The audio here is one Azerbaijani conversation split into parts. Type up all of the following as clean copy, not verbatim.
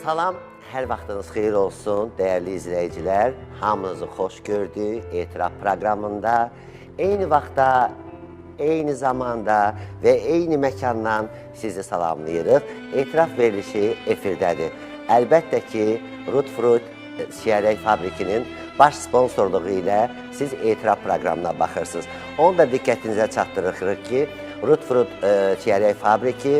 Salam, hər vaxtınız xeyir olsun, dəyərli izləyicilər. Hamınızı xoş gördük Etiraf proqramında. Eyni vaxtda, eyni zamanda və eyni məkandan sizi salamlayırıq. Etiraf verilişi efirdədir. Əlbəttə ki, Rutfrut Çiyələk Fabrikinin baş sponsorluğu ilə siz Etiraf proqramına baxırsınız. Onu da diqqətinizə çatdırırıq ki, Rutfrut Çiyələk Fabriki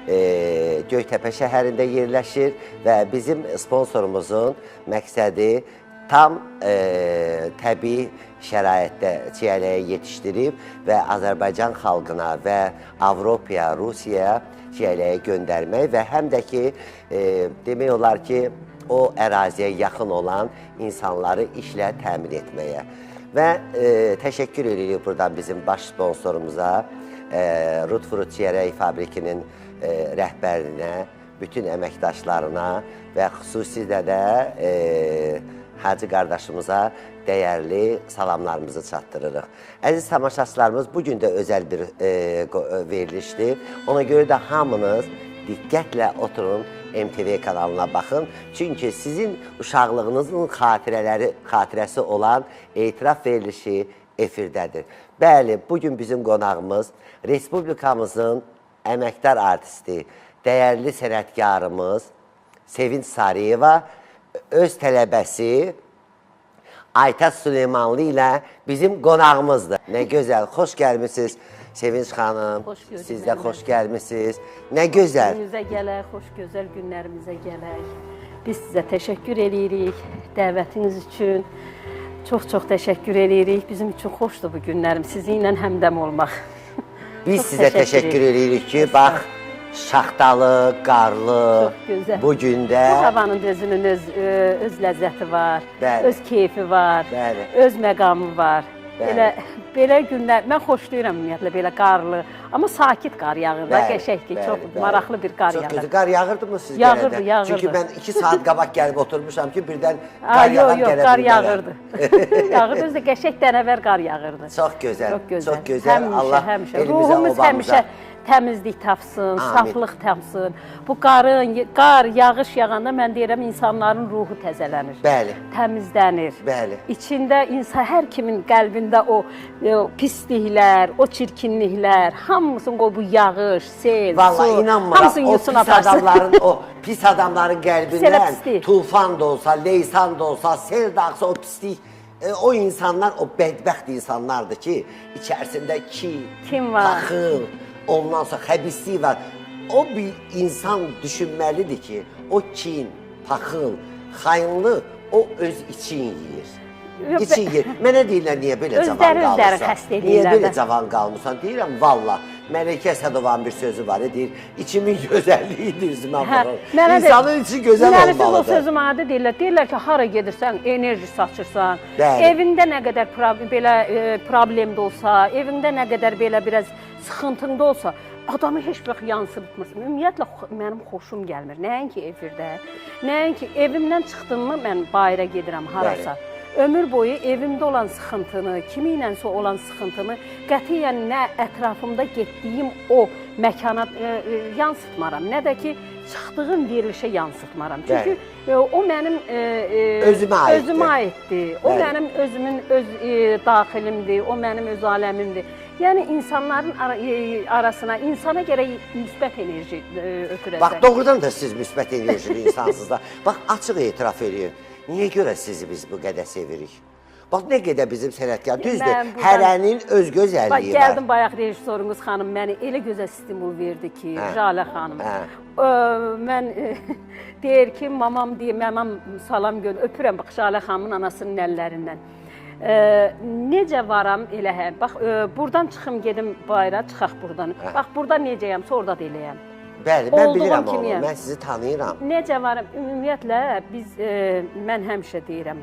Göytəpə şəhərində yerləşir və bizim sponsorumuzun məqsədi tam təbii şəraitdə çiyələyi yetişdirib və Azərbaycan xalqına və Avropaya, Rusiyaya çiyələyi göndərmək və həm də ki, demək olar ki, o əraziyə yaxın olan insanları işlə təmin etməyə. Və təşəkkür edirik buradan bizim baş sponsorumuza, Rutfrut Çiyələk Fabrikinin rəhbərinə, bütün əməkdaşlarına və xüsusilə də Hacı qardaşımıza dəyərli salamlarımızı çatdırırıq. Əziz tamaşaçılarımız, bugün də özəl bir verilişdir. Ona görə də hamınız diqqətlə oturun, MTV kanalına baxın. Çünki sizin uşaqlığınızın xatirəsi olan etiraf verilişi efirdədir. Bəli, bugün bizim qonağımız Respublikamızın əməkdar artisti, dəyərli sənətkarımız Sevinç Sarıyeva, öz tələbəsi Aytaç Süleymanlı ilə bizim qonağımızdır. Nə gözəl, xoş gəlmişsiniz Sevinç xanım, siz də xoş gəlmişsiniz. Nə gözəl. Günümüzə gələk, xoş gözəl günlərimizə gələk. Biz sizə təşəkkür edirik dəvətiniz üçün. Çox-çox təşəkkür edirik. Bizim üçün xoşdur bu günlərim, sizinlə həmdəm olmaq. Biz sizə təşəkkür edirik ki, bax, şaxtalı, qarlı, bu gündə... Bu havanın özünün öz ləzzəti var, öz keyfi var, öz məqamı var. Belə günlər, mən xoşlayıram ümumiyyətlə, belə qarlı, amma sakit qar yağır da, qəşək ki, çox maraqlı bir qar yağır. Qar yağırdı mı siz gələndə? Yağırdı. Çünki mən 2 saat qabaq gəlib oturmuşam ki, birdən qar yağan gələ bilmərəm. Qar yağırdı. Yağırdı, özdə qəşək dənəvər qar yağırdı. Çox gözəl, çox gözəl. Allah elimizə, obamıza təmizlik tapsın, saflıq tapsın. Bu qar, yağış yağanda mən deyirəm, insanların ruhu təzələnir. Bəli. Təmizlənir. Bəli. İçində hər kimin qəlbində o pisliklər, o çirkinliklər, hamısını bu yağış, sel, su, hamısını yusun aparsın. O pis adamların qəlbindən tufan da olsa, leysan da olsa, sel da olsa o pislik, o insanlar, o bədbəxt insanlardır ki, içərisində kin, paxıl, ondan sonra xəbislik var. O bir insan düşünməlidir ki, o kin, paxıl, xainlıq o öz için yiyir. İçin yiyir. Mənə deyirlər, niyə belə cavan qalmışsan? Niyə belə cavan qalmışsan? Deyirəm, valla. Məlikə Əsədovanın bir sözü var, deyir, içimin gözəlliyidir zimən baxır. İnsanın içi gözəl olmalıdır. O sözüm adı deyirlər ki, hara gedirsən, enerji saçırsan, evində nə qədər problem də olsa, evində nə qədər belə biraz sıxıntında olsa, adamı heç vaxt yansıtmırsın. Ümumiyyətlə, mənim xoşum gəlmir. Nəinki efirdə, nəinki evimdən çıxdığımı mən bayıra gedirəm harasa. Ömür boyu evimdə olan sıxıntını, kiminləsə olan sıxıntını qətiyyən nə ətrafımda getdiyim o məkana yansıtmaram, nə də ki, çıxdığım verilişə yansıtmaram. Çünki o mənim özümə aiddir, o mənim özümün öz daxilimdir, o mənim öz aləmimdir. Yəni, insanların arasına, insana gərək müsbət enerji ötürəcək. Bax, doğrudan da siz müsbət enerjili insansınız da. Bax, açıq etiraf edin. Niyə görə sizi biz bu qədər sevirik? Bax, nə qədər bizim sənətkar, düzdür, hərənin öz gözəlliyi var. Gəldim, bayaq rejissorunuz xanım mənə elə gözəl stimul verdi ki, Jalə xanım. Mən deyir ki, mamam salam göndər, öpürəm bax, Jalə xanımın anasının əllərindən. Necə varam elə həm, bax, buradan çıxım, gedim bayra, çıxaq buradan. Bax, buradan necəyəm, orada da eləyəm. Bəli, mən bilirəm onu, mən sizi tanıyıram. Necə varım, ümumiyyətlə, mən həmişə deyirəm,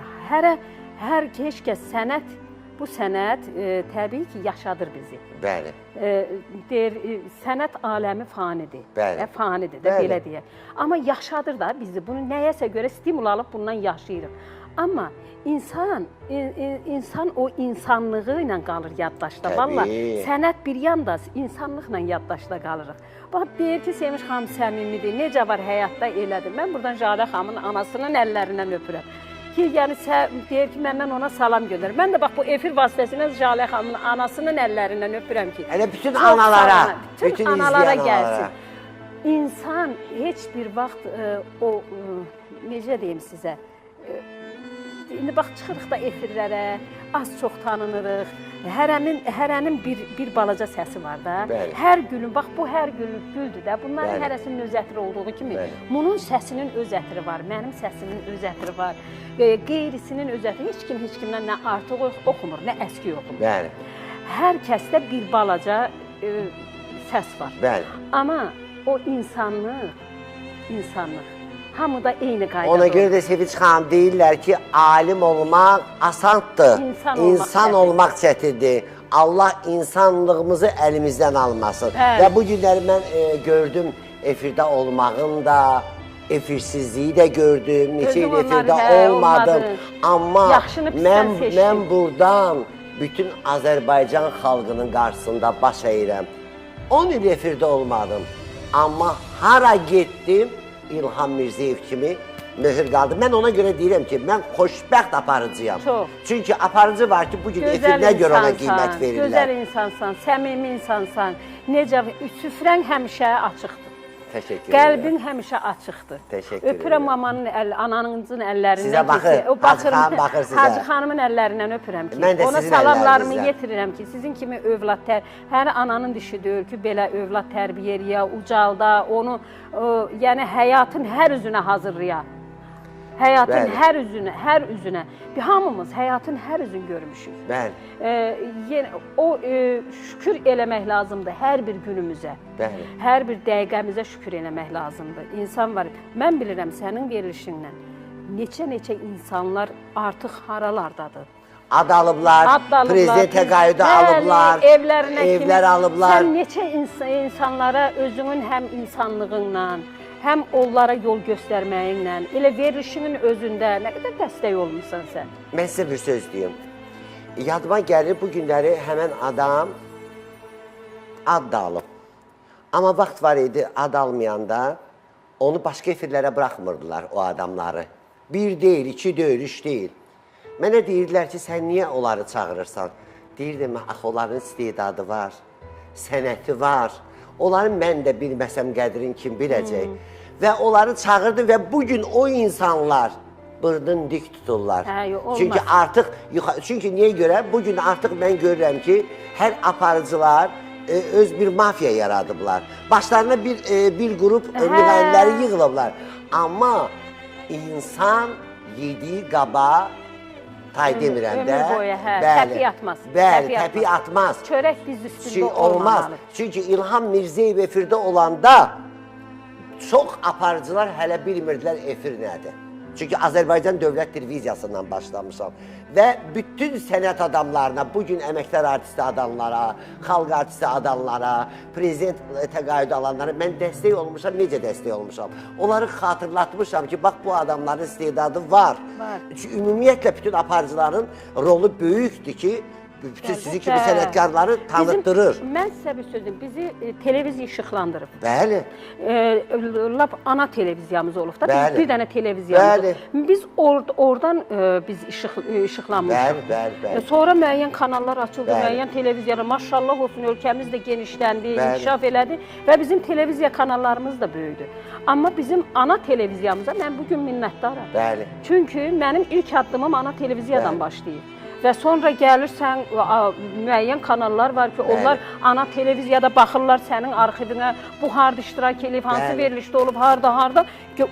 heç kəs sənət, bu sənət təbii ki, yaşadır bizi. Bəli. Deyir, sənət aləmi fanidir. Bəli. Fanidir də, belə deyək. Amma yaşadır da bizi, bunu nəyəsə görə stimul alıb bundan yaşayırıq. Amma insan o insanlığı ilə qalır yaddaşda. Valla sənət bir yanda, insanlıqla yaddaşda qalırıq. Bax, deyir ki, Sevinç xanım səmimidir, necə var həyatda elədir. Mən buradan Jalə xanımın anasının əllərindən öpürəm. Ki, yəni deyir ki, məndən ona salam göndərir. Mən də bax, bu efir vasitəsilə Jalə xanımın anasının əllərindən öpürəm ki, elə bütün analara, bütün analara gəlsin. İnsan heç bir vaxt necə deyim sizə, İndi bax, çıxırıq da efirlərə, az-çox tanınırıq. Hərənin bir balaca səsi var da. Hər gülün, bax bu hər güldür də. Bunların hərəsinin öz ətri olduğu kimi, bunun səsinin öz ətri var, mənim səsimin öz ətri var. Qeyrisinin öz ətri, heç kimdən nə artıq oxumur, nə əski oxumur. Hər kəsdə bir balaca səs var. Amma o insanlıq, hamıda eyni qaydadır. Ona görə də Sevinç xanım deyirlər ki, alim olmaq asandır, insan olmaq çətindir. Allah insanlığımızı əlimizdən almasın. Və bu günləri mən gördüm efirdə olmağın da, efirsizliyi də gördüm, neçə il efirdə olmadım. Amma mən buradan bütün Azərbaycan xalqının qarşısında baş əyirəm. 10 il efirdə olmadım. Amma hara getdim, İlham Mirzəyev kimi möhür qaldı. Mən ona görə deyirəm ki, mən xoşbəxt aparıcıyam. Çünki aparıcı var ki, bugün efirinə görə ona qiymət verirlər. Gözəl insansan, səmimi insansan, necə, süfrən həmişə açıqdır. Təşəkkür edirəm. Qəlbin həmişə açıqdır. Təşəkkür edirəm. Öpürəm ananızın əllərindən. Sizə baxır, Hacı xanım baxır sizə. Hacı xanımın əllərindən öpürəm ki, ona salamlarımı yetirirəm ki, sizin kimi övlad hər ananın dişidir ki, belə övlad tərbiyə eləyə, ucalda, onu yəni həyatın hər üzünə hazırlaya. Həyatın hər üzünə. Hamımız həyatın hər üzünü görmüşük. O şükür eləmək lazımdır hər bir günümüzə. Hər bir dəqiqəmizə şükür eləmək lazımdır. İnsan var, mən bilirəm sənin verilişinlə neçə insanlar artıq haralardadır. Ad alıblar, prezident təqaüdü alıblar, evlər alıblar. Sən neçə insanlara özünün həm insanlığınla, həm onlara yol göstərməyinlə, elə verilişinin özündə nə qədər dəstək olmuşsan sən? Mən sizə bir söz deyim. Yadıma gəlir, bu günləri həmən adam ad da alıb. Amma vaxt var idi, ad almayanda onu başqa efirlərə buraxmırdılar o adamları. Bir deyil, iki deyil, üç deyil. Mənə deyirdilər ki, sən niyə onları çağırırsan? Deyirdim, axı onların istedadı var, sənəti var. Onların mən də bilməsəm qədrin kim biləcək. Və onları çağırdım və bugün o insanlar bırdın dik tuturlar. Çünki niyə görə? Bugün artıq mən görürəm ki, hər aparıcılar öz bir mafiya yaradıblar. Başlarına bir qrup müğənniləri yığılıblar. Amma insan yediyi qaba tay demirəm də. Ömür boyu, təpi atmaz. Bəli, təpi atmaz. Çörək diz üstündə olmamalı. Çünki İlham Mirzəyev efirdə olanda çox aparıcılar hələ bilmirdilər efir nədir. Çünki Azərbaycan Dövlət Televiziyasından başlamışam. Və bütün sənət adamlarına, bugün əməkdar artisti adamlara, xalq artisti adamlara, prezident təqaüdü alanlara mən dəstək olmuşam, necə dəstək olmuşam? Onları xatırlatmışam ki, bax bu adamların istedadı var. Ümumiyyətlə bütün aparıcıların rolu böyükdür ki, bütün sizi kimi sənətkarları tanıtdırır. Mən sizə bir söz deyim, bizi televiziya işıqlandırıb. Bəli. Lap ana televiziyamız olub da, bir dənə televiziyamız olub. Biz oradan işıqlanmışıq. Bəli. Sonra müəyyən kanallar açıldı, müəyyən televiziyalar, maşallah olsun, ölkəmiz də genişləndi, inkişaf elədi və bizim televiziya kanallarımız da böyüdü. Amma bizim ana televiziyamıza mən bugün minnətdaram. Bəli. Çünki mənim ilk addımım ana televiziyadan başlayıb. Və sonra gəlirsən, müəyyən kanallar var ki, onlar ana televiziyada baxırlar sənin arxivinə, bu harada iştirak edib, hansı verilişdə olub, harada.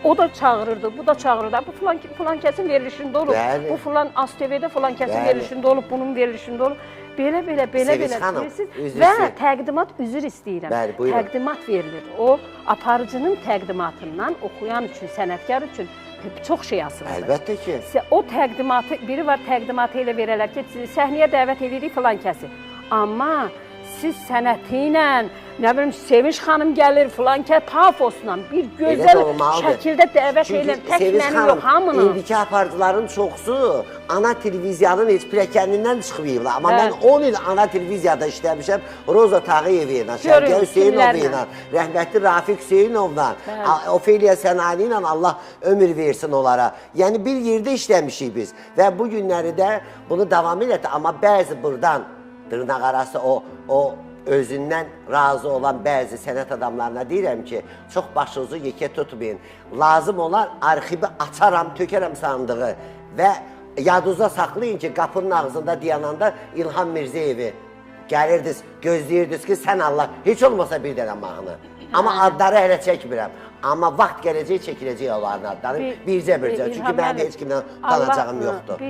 O da çağırırdı, bu da çağırırdı. Bu filan kəsin verilişində olub, bu filan ASTV-də filan kəsin verilişində olub, bunun verilişində olub. Belə bilirsiniz. Və təqdimat üzr istəyirəm. Təqdimat verilir. O, aparıcının təqdimatından oxuyan üçün, sənətkar üçün çox şey asılıdır. Əlbəttə ki. O təqdimatı, biri var təqdimatı elə verələr ki, səhnəyə dəvət edirik filan kəsi. Amma siz sənəti ilə, nə bilim, Sevinç xanım gəlir, filan ki, pafosla, bir gözəl şəkildə dəvət edən tək məni yox, hamını. İndiki aparıcıların çoxsu ana televiziyanın heç pilləkənindən çıxmayıblar. Amma mən 10 il ana televiziyada işləmişəm. Roza Tağıyeva ilə, Şərqiyə Hüseynova ilə, rəhmətli Rafiq Hüseynovla, Ofeliya Sənani ilə Allah ömür versin onlara. Yəni bir yerdə işləmişik biz və bu günləri də bunu davam edək. Amma bəzi buradan dırnaq arası o özündən razı olan bəzi sənət adamlarına deyirəm ki, çox başınızı yekə tutmayın. Lazım olan arxivi açaram, tökərəm sandığı və yadınızda saxlayın ki, qapının ağzında dayananda İlham Mirzəyevi gəlirdiniz, gözləyirdiniz ki, sən Allah, heç olmasa bir dənə mahnı. Amma adları hələ çəkmirəm. Amma vaxt gələcək, çəkiləcək onların adları bircə-bircə. Çünki mənim heç kimdən tanacağım yoxdur.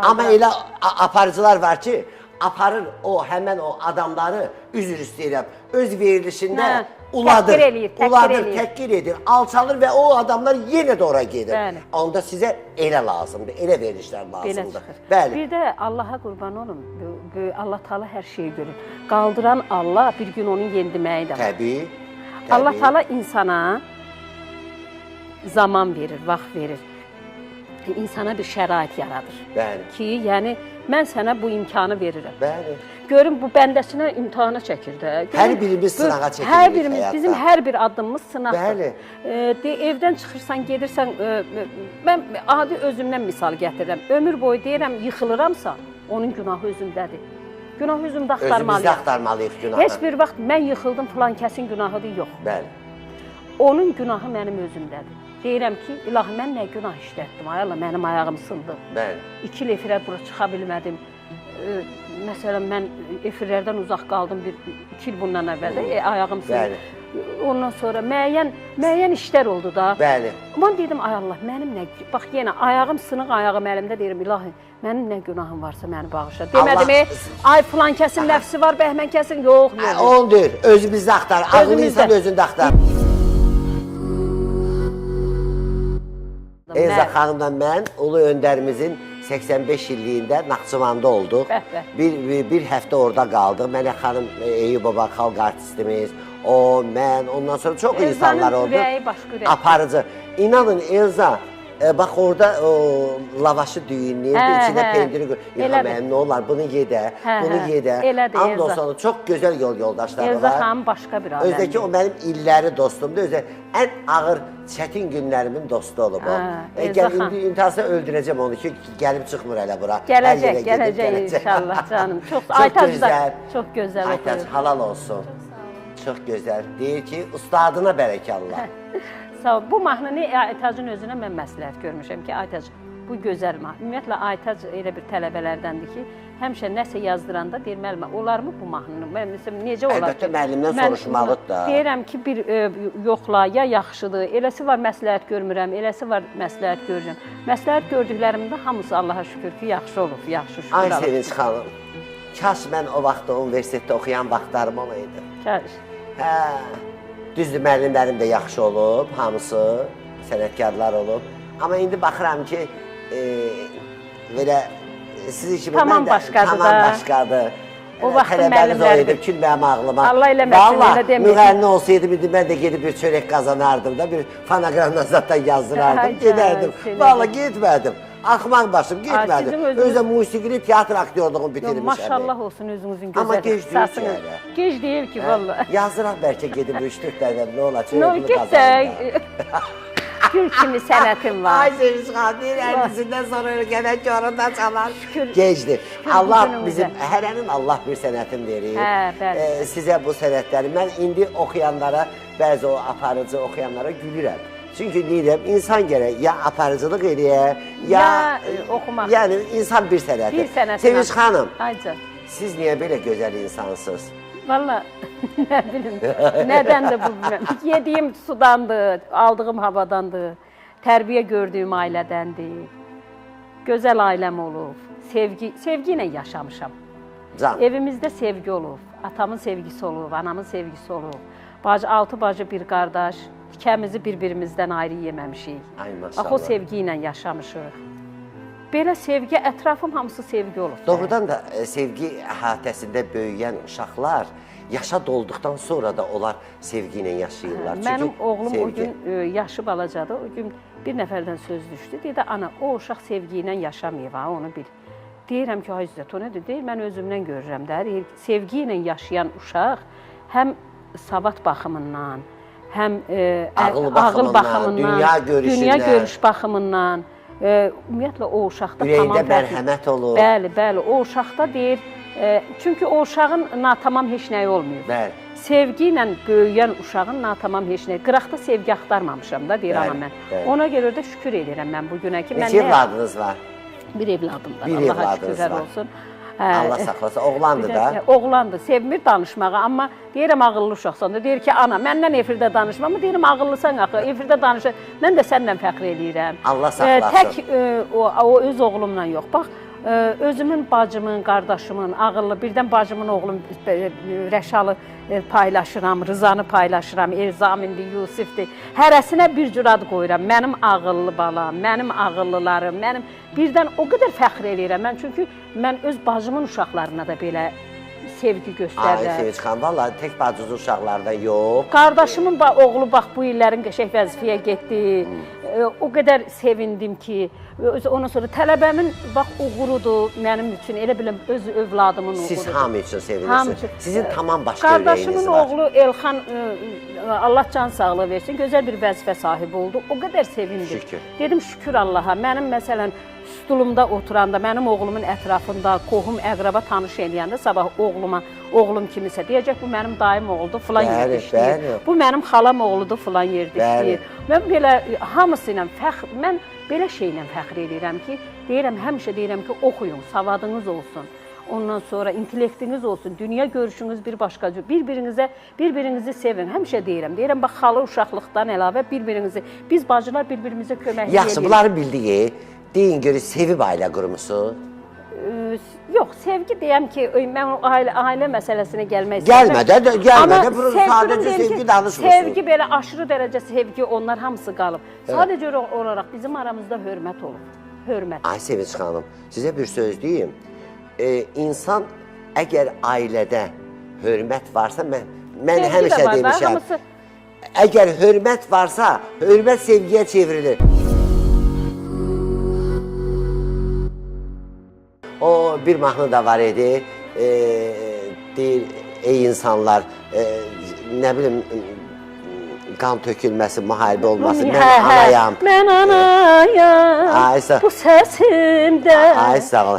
Amma elə aparıcılar var ki, aparır həmən o adamları, üzr istəyirəm, öz verilişində uladır, təhqir edir, alçalır və o adamlar yenə də ora gedir. Onda sizə elə lazımdır, elə verilişlər lazımdır. Bir də Allaha qurban olun, Allah Teala hər şeyi görür. Qaldıran Allah bir gün onun yendiməyi də var. Təbii. Allah Teala insana zaman verir, vaxt verir. İnsana bir şərait yaradır. Ki, yəni, mən sənə bu imkanı verirəm. Görün, bu bəndəsinə imtihana çəkir də. Hər birimiz sınağa çəkirik həyatda. Bizim hər bir addımımız sınaqdır. Evdən çıxırsan, gedirsən, mən adi özümdən misal gətirirəm. Ömür boyu deyirəm, yıxılıramsa, onun günahı özümdədir. Günahı özümdə axtarmalıyıq. Özümüzdə axtarmalıyıq günahı. Heç bir vaxt mən yıxıldım, filan kəsin günahıdır, yox. Onun günahı mənim özümdədir. Deyirəm ki, ilahi, mən nə günah işlətdim, ay Allah, mənim ayağım sındı. 2 il efirə bura çıxa bilmədim. Məsələn, mən efirlərdən uzaq qaldım 2 il bundan əvvəldə, ayağım sındı. Ondan sonra müəyyən işlər oldu da. Aman dedim, ay Allah, mənim nə, bax yenə ayağım sınıq, ayağım əlimdə deyirəm, ilahi, mənim nə günahım varsa məni bağışla. Demədim, ay filan kəsin nəfsi var, bəhmən kəsin, yox. Ondur, özümüzdə axtar, ağlı insan özündə axtar. Elza xanımla mən Ulu Öndərimizin 85 illiyində Naxçıvanda olduq. Bir həftə orada qaldıq. Mənə xanım Eyüp baba, xalq artistimiz, o, mən, ondan sonra çox insanlar oldu. Aparıcı. İnanın Elza, bax orada lavaşı düyünləyirdi, içində pendiri qoyur. İlham mənim, nə olar, bunu yedə, bunu yedə. Ondan sonra çox gözəl yoldaşları var. Elza xanım başqa bir aləmdir. Özdəki o mənim illəri dostumdur. Özdə ən ağır, çətin günlərimin dostu olub o. İndi intihasına öldürəcəm onu ki, gəlib çıxmır hələ bura. Gələcək inşallah canım. Aytac da çox gözəl oxuyur. Aytac, halal olsun. Çox gözəl. Deyir ki, ustadına bərəkallah. Sağ ol. Bu mahnını Aytacın özünə mən məsləhət görmüşəm ki, Aytac, bu gözəl mahnı. Ümumiyyətlə, Aytac elə bir tələbələrdəndir ki, həmişə nəsə yazdıranda deyir, müəllimə, olarmı bu mahnını? Necə olar ki? Əlbəttə, müəllimdən soruşmalıdır da. Deyirəm ki, bir yoxla, ya yaxşıdır, eləsi var məsləhət görmürəm, eləsi var məsləhət görürəm. Məsləhət gördüklərimdə hamısı Allaha şükür ki, yaxşı olub, yaxşı şükür alıb. Ay Sevinç xanım, kaş mən o vaxtda universitetdə oxuyan vaxtlarım olaydı. Kaş. Düzdür, müəllimlərim də yaxşı olub, hamısı sənətkarlar olub. Amma indi baxıram ki, belə siz kimi tamam başqadır. O vaxtın müəllimləri. Kül mənim ağlıma. Allah eləməsin, elə deməyin. Müğənni olsaydım, indi mən də gedib bir çörək qazanardım da, bir fonogramdan zaten yazdırardım, gedərdim. Valla getmədim. Axmaq başım, getmədim. Özdə musiqili teatr aktyorluğunu bitirmişəm. Maşallah olsun özünüzün gözəl. Amma gec deyil ki hələ. Gec deyil ki, valla. Yazıram bəlkə gedib 3-4 dənə, nə olar, çörəkli qazanırlar. Gül kimi sənətim var. Ay Sevinç xanım, deyir, əlbisindən sonra ölkədən göründən çalar. Gecdir. Allah bizim, hərənin Allah bir sənətin verir. Sizə bu sənətləri, mən indi oxuyanlara, bəzi o aparıcı oxuyanlara gülürəm. Çünki deyirəm, insan gərək ya aparıcılıq eləyə, ya oxumaq. Yəni, insan bir sənətdir. Bir sənətin. Sevinç xanım, siz niyə belə gözəl insansınız? Valla, nə bilim, nədəndir bu bilməm. Yediyim sudandır, aldığım havadandır, tərbiyə gördüyüm ailədəndir. Gözəl ailəm olub, sevgi ilə yaşamışam. Evimizdə sevgi olub, atamın sevgisi olub, anamın sevgisi olub. 6 bacı bir qardaş, ikəmizi bir-birimizdən ayrı yeməmişik. Bax, o sevgi ilə yaşamışıq. belə sevgi, ətrafım hamısı sevgi olub. Doğrudan da sevgi əhatəsində böyüyən uşaqlar yaşa dolduqdan sonra da onlar sevgi ilə yaşayırlar. Mənim oğlum o gün yaşı balacadır, o gün bir nəfərdən söz düşdü. Dedi, ana, o uşaq sevgi ilə yaşamayıb, onu bil. Deyirəm ki, İzzət, o nədir? Deyir, mən özümdən görürəm də. Deyir, sevgi ilə yaşayan uşaq həm savad baxımından, həm ağıl baxımından, dünya görüş baxımından, ümumiyyətlə o uşaqda tamam ürəkdə mərhəmət olur. Bəli, bəli, o uşaqda deyir, çünki o uşağın natamam heç nəyi olmuyor. Bəli. Sevgi ilə böyüyən uşağın natamam heç nəyi. Qıraqda sevgi axtarmamışam da, deyir ana mən. Ona görə də şükür edirəm mən bu günə ki. Neçə evladınız var? Bir evladım var, Allaha şükürlər olsun. Allah saxlasın, oğlandır da. Oğlandır, sevmir danışmağı, amma deyirəm ağıllı uşaqsan da, deyir ki, ana, məndən efirdə danışma, amma deyirəm ağıllısan axı, efirdə danışır, mən də səndən fəxr eləyirəm. Allah saxlasın. Tək o öz oğlumla yox, bax, özümün, bacımın, qardaşımın, ağıllı, birdən bacımın oğlum Rəşalı paylaşıram, Rızanı paylaşıram, Elzamindir, Yusifdir. Hərəsinə bir cür ad qoyuram. Mənim ağıllı balam, mənim ağıllılarım, mənim birdən o qədər fəxr eləyirəm mən. Çünki mən öz bacımın uşaqlarına da belə sevgi göstərirəm. Ay, Sevinç xanım, vallahi tək bacızı uşaqlardan yox. Qardaşımın oğlu bax bu illərin qəşəng vəzifəyə getdi. O qədər sevindim ki, ondan sonra tələbəmin bax uğurudur mənim üçün, elə biləm öz övladımın uğurudur. Siz hamı üçün sevinirsiniz. Sizin tamam başqa ürəyiniz var. Qardaşımın oğlu Elxan, Allah can sağlığı versin, gözəl bir vəzifə sahibi oldu. O qədər sevindim. Şükür. Dedim şükür Allaha. Mənim məsələn stulumda oturanda, mənim oğlumun ətrafında, qohum, əqraba tanış eləyəndə sabah oğlum kimisə deyəcək, bu mənim dayım oğludur, filan yerdə işləyir. Bu mənim xalam oğludur, filan yerdə işləyir. Mən belə hamısı ilə mən belə şeylə fəxr edirəm ki, deyirəm, həmişə deyirəm ki, oxuyun, savadınız olsun. Ondan sonra intellektiniz olsun, dünya görüşünüz bir başqa cür. Bir-birinizi sevin. Həmişə deyirəm, bax, xalı uşaqlıqdan əlavə biz bacılar bir-birimizə kömək edirik. Yaxşı, bunları bildiyi, deyin görür, sevib ailə qurmusunuz? Yox, sevgi deyəm ki, mən ailə məsələsinə gəlmək istəyirəm. Gəlmədə, sadəcə sevgi danışmırsınız. Sevgi belə aşırı dərəcə sevgi, onlar hamısı qalıb. Sadəcə olaraq bizim aramızda hörmət olub. Hörmət. Ay Sevinç xanım, sizə bir söz deyim. İnsan əgər ailədə hörmət varsa, mən həmişə demişəm, əgər hörmət varsa, hörmət sevgiyə çevrilir. O bir mahnı da var idi, deyir, ey insanlar, nə bilim, qan tökülməsi, müharibə olması, mən anayam. Mən anayam, bu səsimdə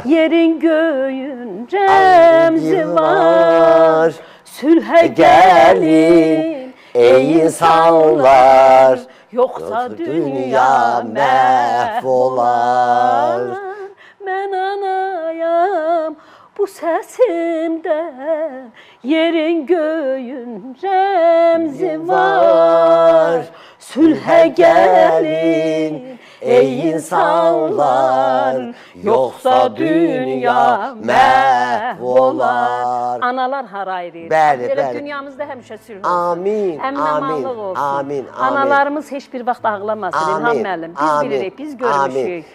yerin göyün rəmzi var. Sülhə gəlin, ey insanlar, yoxsa dünya məhv olar. Mən anayam, bu səsimdə yerin göyün rəmzi var. Sülhə gəlin, ey insanlar, yoxsa dünya məhv olar. Analar harayır. Bəli, bəli. Dünyamızda həmişə sülh olsun. Amin, amin, amin. Analarımız heç bir vaxt ağlamasın, İlham müəllim. Biz bilirik, biz görmüşük.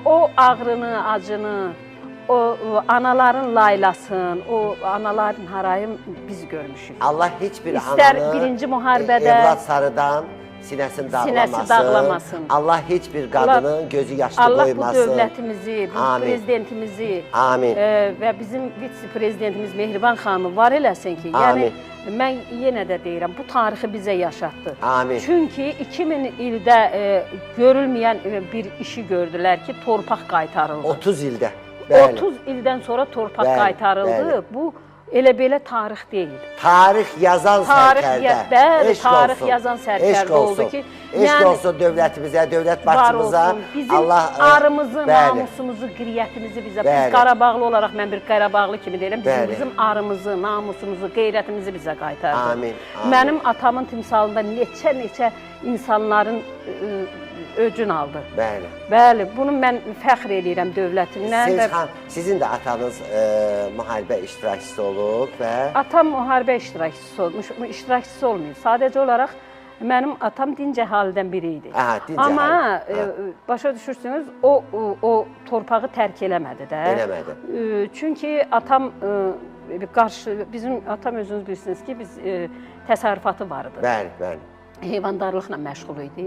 O ağrını, acını, o anaların laylasın, o anaların harayın biz görmüşük. Allah heç bir ananı birinci müharibədə evlad sarıdan sinəsini dağlamasın. Allah heç bir qadının gözü yaşlı qoymasın. Allah bu dövlətimizi, bu prezidentimizi və bizim vitse-prezidentimiz Mehriban xanımı var eləsin ki, yəni mən yenə də deyirəm, bu tarixi bizə yaşatdı. Çünki 2000 ildə görülməyən bir işi gördülər ki, torpaq qaytarıldı. 30 ildə. 30 ildən sonra torpaq qaytarıldı. Bu elə belə tarix deyil. Tarix yazan sərkərdə. Bəli, tarix yazan sərkərdə oldu ki, eşq olsun dövlətimizə, dövlət başçımıza. Bizim arımızı, namusumuzu, qiriyyətimizi bizə, biz Qarabağlı olaraq, mən bir Qarabağlı kimi deyirəm, bizim arımızı, namusumuzu, qeyrətimizi bizə qaytardı. Amin. Mənim atamın timsalında neçə insanların öcün aldı. Bəli. Bəli, bunu mən fəxr edirəm dövlətimdən. Sevinç xanım, sizin də atanız müharibə iştirakçısı olub və... Atam müharibə iştirakçısı olmuş, iştirakçısı olmayıb. Sadəcə olaraq Mənim atam dinc əhalidən biri idi. Dinc Amma əhali. başa düşürsünüz, o torpağı tərk eləmədi də. Eləmədi. Çünki atam bizim atam özünüz bilirsiniz ki, biz təsərrüfatı var idi. Bəli, bəli. Heyvandarlıqla məşğul idi.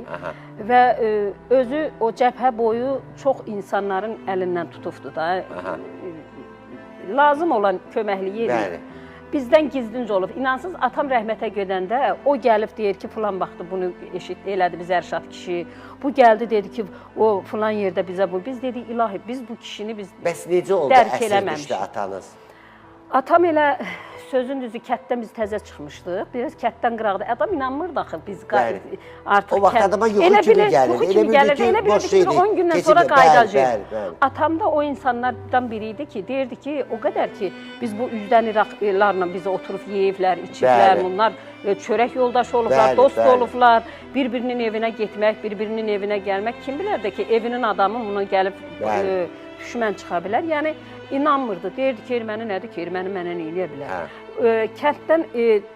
Və özü o cəbhə boyu çox insanların əlindən tutubdu da. Lazım olan köməkliyi edir. Bizdən gizlincə olub. İnansız, atam rəhmətə gedəndə o gəlib deyir ki, filan vaxtı bunu eşitdi, elədi biz Ərşad kişi. Bu gəldi, dedi ki, o filan yerdə bizə bu. Biz dedik, ilahi, biz bu kişini biz dərk eləməmişik. Bəs necə oldu əsir düşdü atanız? Atam elə sözün düzü kətdən biz təzə çıxmışdıq. Biraz kətdən qıraqda. Adam inanmırdı axı biz artıq. O vaxt adama yuxu kimi gəlir. Elə bilirdi ki, 10 gündən sonra qayıdacaq. Atam da o insanlardan biri idi ki, deyirdi ki, o qədər ki, biz bu üzdən İraqlarla bizə oturub yeyiblər, içiblər, bunlar çörək yoldaşı olublar, dost olublar. Bir-birinin evinə getmək, bir-birinin evinə gəlmək. Kim bilər də ki, evinin adamı buna gəlib düşmən çıxa bilər. Yəni, inanmırdı. Deyirdi ki, erməni nədir ki, erməni mənə eləyə bilər. Kənddən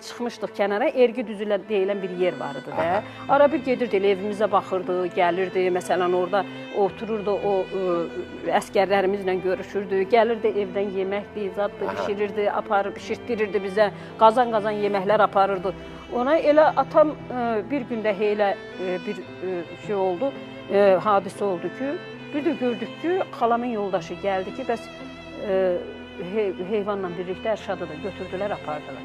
çıxmışdıq kənara, Ergi düzü deyilən bir yer var idi də. Ara bir gedirdi, evimizə baxırdı, gəlirdi. Məsələn, orada otururdu, o əskərlərimizlə görüşürdü. Gəlirdi, evdən yeməkdir, zaddır, pişirirdi, aparır, pişirtdirirdi bizə. Qazan-qazan yeməklər aparırdı. Ona elə atam bir gündə elə bir şey oldu, hadisə oldu ki, bir də gördük ki, xalamın yoldaşı gəldi ki, bəs heyvanla birlikdə Ərşadı da götürdülər, apardılar.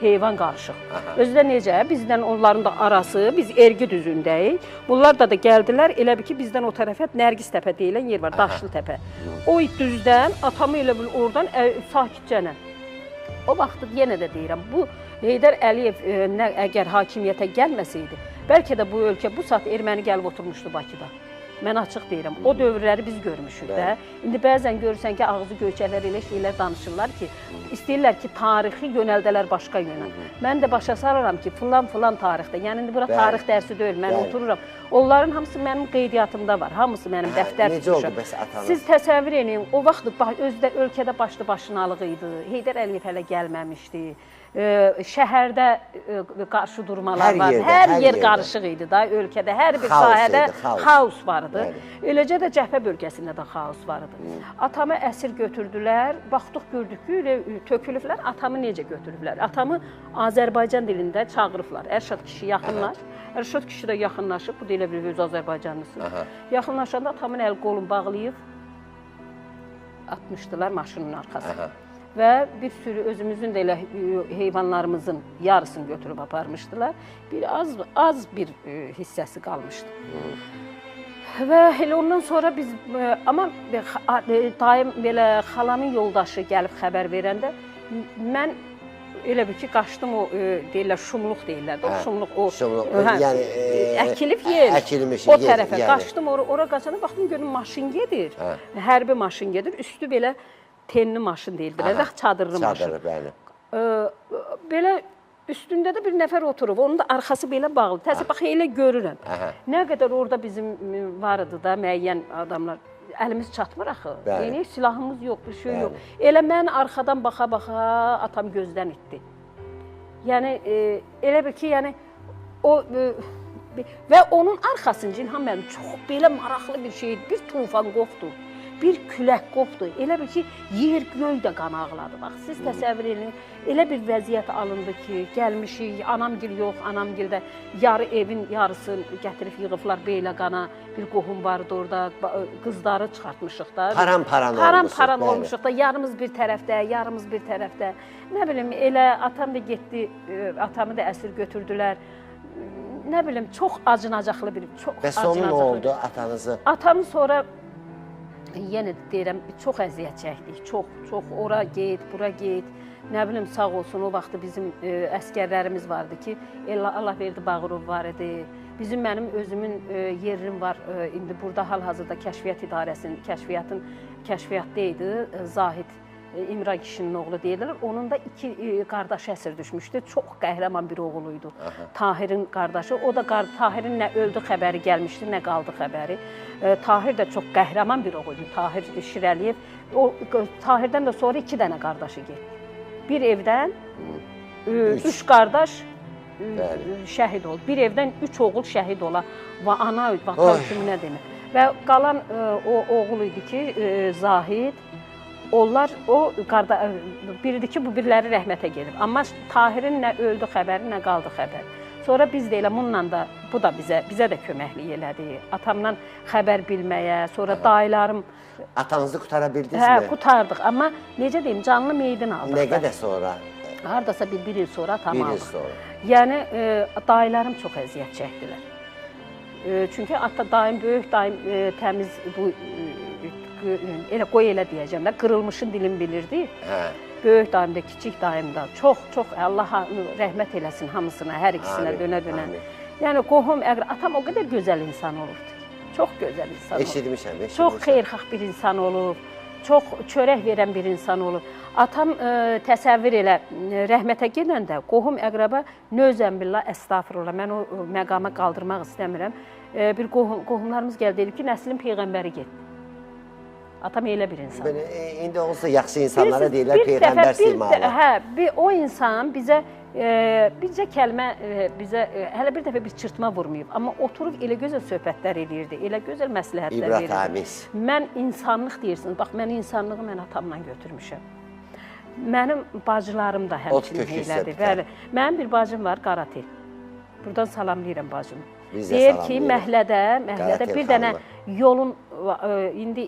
Heyvan qarışıq. Özü də necə, bizdən onların da arası, biz Ergi düzündəyik. Bunlar da gəldilər, elə bir ki, bizdən o tərəfə Nərgiz təpə deyilən yer var, Daşlı təpə. O düzdən, atamı elə bil oradan sakitcənə. O vaxtı yenə də deyirəm, bu Heydər Əliyev əgər hakimiyyətə gəlməsəydi, bəlkə də bu ölkə bu saat erməni gəlib oturmuşdu Bakıda. Mən açıq deyirəm, o dövrləri biz görmüşük də. İndi bəzən görürsən ki, ağzı göyçəklər elə şeylər danışırlar ki, istəyirlər ki, tarixi yönəldələr başqa yönə. Mən də başa sarıram ki, filan tarixdə, yəni indi bura tarix dərsi deyil, mən otururam. Onların hamısı mənim qeydiyyatımda var, hamısı mənim dəftər tutmuşam. Necə oldu bəs atanız? Siz təsəvvür edin, o vaxt özdə ölkədə başlı başınalıq idi, Heydər Əliyev hələ gəlməmişdi. Şəhərdə qarşı durmalar var. Hər yer qarışıq idi da ölkədə. Hər bir sahədə xaos var idi. Eləcə də cəbhə bölgəsində də xaos var idi. Atamı əsir götürdülər. Baxdıq, gördük ki, tökülüblər. Atamı necə götürüblər? Atamı Azərbaycan dilində çağırıblar. Ərşad kişi yaxınlaş. Ərşad kişi də yaxınlaşıb. Bu da elə bir öz Azərbaycanlısı. Yaxınlaşanda atamın əl qolunu bağlayıb atmışdılar maşının arxasına. Və bir sürü özümüzün də elə heyvanlarımızın yarısını götürüb aparmışdılar. Az bir hissəsi qalmışdı. Və elə ondan sonra biz, amma daim belə xalamın yoldaşı gəlib xəbər verəndə, mən elə bir ki, qaçdım o deyirlər, şumluq deyirlər. O şumluq, əkilib yer, o tərəfə qaçdım, ora qaçanda baxdım, görüm maşın gedir, hərbi maşın gedir, üstü belə tenli maşın deyildir, çadırlı maşın. Belə üstündə də bir nəfər oturub, onun da arxası belə bağlı. Təsəvvür bax, elə görürəm. Nə qədər orada bizim var idi da müəyyən adamlar, əlimiz çatmır axı. Yəni, silahımız yox, bir şey yox. Elə mən arxadan baxa-baxa atam gözdən itdi. Yəni, elə bir ki, yəni, o... Və onun arxasınca İlham mənim çox belə maraqlı bir şeydir, bir tufan qopdu. Bir külək qopdu. Elə bir ki, yer göy də qan ağladı. Bax, siz təsəvvür edin, elə bir vəziyyət alındı ki, gəlmişik, anamgil yox, anamgildə yarı evin yarısını gətirib yığıblar beylə qana, bir qohum vardı orada, qızları çıxartmışıq da. Param-paran olmuşuq da, yarımız bir tərəfdə, yarımız bir tərəfdə. Nə bilim, elə atam da getdi, atamı da əsir götürdülər. Nə bilim, çox acınacaqlı bir, çox acınacaqlı. Və sonu nə oldu atanızı? Atamı sonra yenə deyirəm, çox əziyyət çəkdik, çox ora get, bura get. Nə bilim, sağ olsun, o vaxtı bizim əskərlərimiz vardı ki, Allah verdi, Bağırov var idi. Mənim özümün yerim var, indi burada hal-hazırda kəşfiyyat idarəsinin, kəşfiyyatda idi, Zahid İmran kişinin oğlu deyirlər. Onun da 2 qardaşı əsir düşmüşdü. Çox qəhrəman bir oğluydu. Tahirin qardaşı. O da Tahirin nə öldü xəbəri gəlmişdi, nə qaldı xəbəri. Tahir də çox qəhrəman bir oğluydu. Tahir Şirəliyev. Tahirdən də sonra 2 dənə qardaşı getdi. Bir evdən 3 qardaş şəhid oldu. Bir evdən 3 oğul şəhid ola və ana vatan kimi nə demir. Və qalan o oğul idi ki, Zahid. Onlar biridir ki, bu biriləri rəhmətə gedib. Amma Tahirin nə öldü xəbəri, nə qaldı xəbər. Sonra biz də elə bununla da, bu da bizə də köməklik elədi. Atamdan xəbər bilməyə, sonra dayılarım... Atanızı qutara bildiniz mi? Hə, qutardıq. Amma necə deyim, canlı meydin aldıq. Nə qədər sonra? Haradasa bir il sonra atam aldıq. Bir il sonra. Yəni, dayılarım çox əziyyət çəkdilər. Çünki böyük dayım təmiz, qoy elə deyəcəm də, qırılmışın dilin bilirdi. Böyük dayım da, kiçik dayım da çox Allah rəhmət eləsin hamısına, hər ikisinə dönə-dönə. Yəni, qohum, atam o qədər gözəl insan olurdu. Çox gözəl insan olurdu. Eşitmişəm. Çox xeyirxah bir insan olub, çox çörək verən bir insan olub. Atam təsəvvür elə, rəhmətə gedəndə qohum əqrəba nözəmbillah, əstağfurullah, mən o məqama qaldırmaq istəmirəm. Bir qohumlarımız gəldi, deyib ki, nəslin Peyğəmbəri getdi. Atam elə bir insan. İndi olsa yaxşı insanlara deyirlər Peyğəmbər simalı. Hə, o insan bizə kəlmə, hələ bir dəfə bir çırtma vurmayıb. Amma oturub elə gözəl söhbətlər edirdi, elə gözəl məsləhətlər verirdi. İbrətamiz. Mən insanlıq deyirsiniz, bax, mən insanlığı mən atamdan götürmüşəm. Mənim bacılarım da həmçinin elədir. Mənim bir bacım var, Qaratel. Buradan salamlayıram bacımı. Deyir ki, məhlədə bir dənə yolun, indi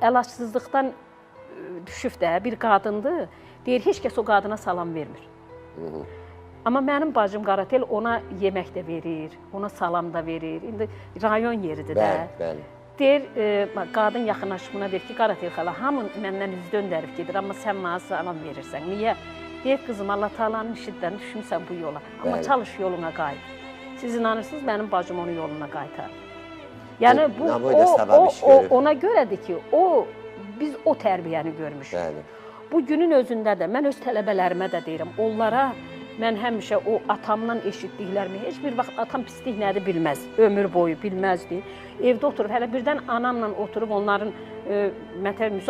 əlacsızlıqdan düşüb də bir qadındır. Deyir, heç kəs o qadına salam vermir. Amma mənim bacım Qaratel ona yemək də verir, ona salam da verir. İndi rayon yeridir də. Deyir, qadın yaxınlaşımına deyir ki, Qaratel xala, hamı məndən üz döndərib gedir, amma sən mənə salam verirsən. Niyə? Deyir, qızım, Allah Taala'nın işidən düşmüsən bu yola. Amma çalış yoluna qayıt. Siz inanırsınız, mənim bacım onu yoluna qaytar. Yəni, ona görədir ki, biz o tərbiyəni görmüşük. Bu günün özündə də, mən öz tələbələrimə də deyirəm, onlara mən həmişə o atamdan eşitdiklərimi, heç bir vaxt atam pislik nədir bilməz, ömür boyu bilməzdi. Evdə oturub, hələ birdən anamla oturub onların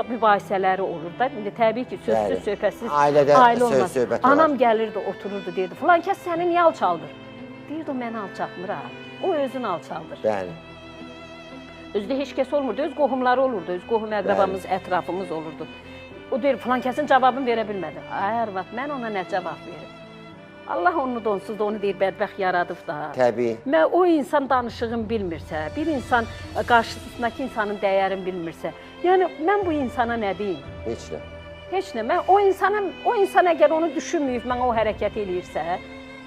mübahisələri olur da. Təbii ki, sözsüz, söhbətsiz ailə olmaz. Anam gəlirdi, otururdu, deyirdi, filan kəs səni niyə alçaldır? Deyirdi, o məni alçaltmır ha. O özünü alçaldır. Özdə heç kəs olmurdu, öz qohumları olurdu, öz qohum əqrabamız, ətrafımız olurdu. O deyir, filan kəsin cavabını verə bilmədi. Ay, arvad, mən ona nə cavab verim? Allah onu da onsuz da onu deyir, bədbəxt yaradıb da. Təbii. O insan danışığını bilmirsə, bir insan qarşısındakı insanın dəyərini bilmirsə, yəni mən bu insana nə deyim? Heç nə. Heç nə. Mən o insan əgər onu düşünməyib, mən o hərəkət eləyirsə,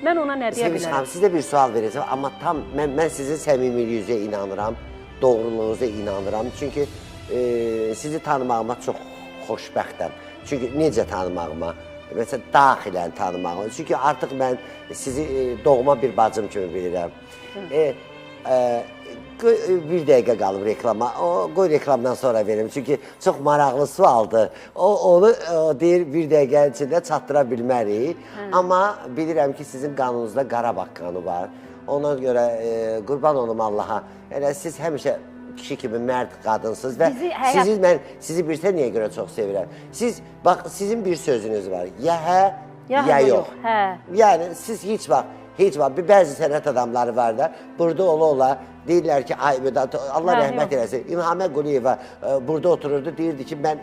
mən ona nə deyə bilərəm? Sizə bir sual verəcəm, amma tam mən sizin səmimiliyinizə inanıram, doğruluğunuza inanıram. Çünki sizi tanımağıma çox xoşbəxtəm. Çünki necə tanımağıma? Məsələn, daxilən tanımağıma. Çünki artıq mən sizi doğma bir bacım kimi bilirəm. Bir dəqiqə qalıb reklama. Qoy reklamdan sonra verim. Çünki çox maraqlı sualdır. Onu deyir, bir dəqiqə içində çatdıra bilmərik. Amma bilirəm ki, sizin qanunuzda Qarabağ qanunu var. Ona görə qurban olum Allaha. Yəni, siz həmişə kişi kimi mərd qadınsınız və sizi birsə niyə görə çox sevirəm? Sizin bir sözünüz var. Ya hə, ya yox. Yəni, siz heç vaxt, bəzi sənət adamları var da, burada ola deyirlər ki, Allah rəhmət eləsin, İlhamə Quliyeva burada otururdu, deyirdi ki, mən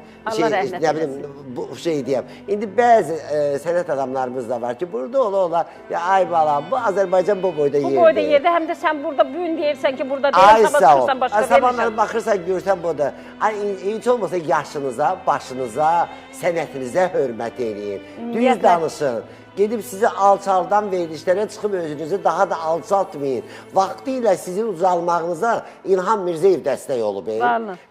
bu şey deyəm. İndi bəzi sənət adamlarımız da var ki, burada ola, ay balam, bu Azərbaycan bu boyda yerdir. Bu boyda yerdir, həm də sən burada bugün deyirsən ki, burada deyirəm, sabah çıxırsan başqa verirsən. Sabahları baxırsan, görsən burada. Heç olmasa yaşınıza, başınıza, sənətinizə hörmət eləyin, düz danışın. Gedib sizi alçaldan verilişlərə çıxıb özünüzü daha da alçaltmayın. Vaxtilə sizin ucalmağınıza İlham Mirzəyev dəstək olub.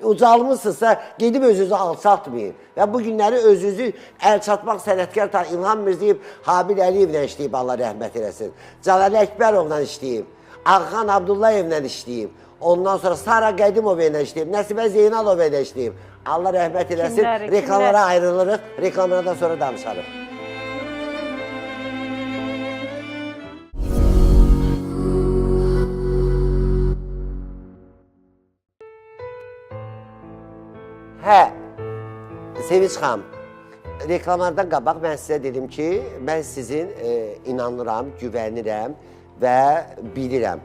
Ucalmışsınızsa gedib özünüzü alçaltmayın. Və bu günləri özünüzü əlçatmaq sənətkar İlham Mirzəyev Habil Əliyevlə işləyib, Allah rəhmət eləsin. Cəlal Əkbərovla işləyib, Ağxan Abdullayevlə işləyib. Ondan sonra Sara Qədimova işləyib, Nəsibə Zeynalova işləyib. Allah rəhmət eləsin. Reklamlara ayrılırıq, reklamlardan sonra danışarıq. Hə, Sevinç xanım, reklamlardan qabaq mən sizə dedim ki, mən sizin inanıram, güvənirəm və bilirəm.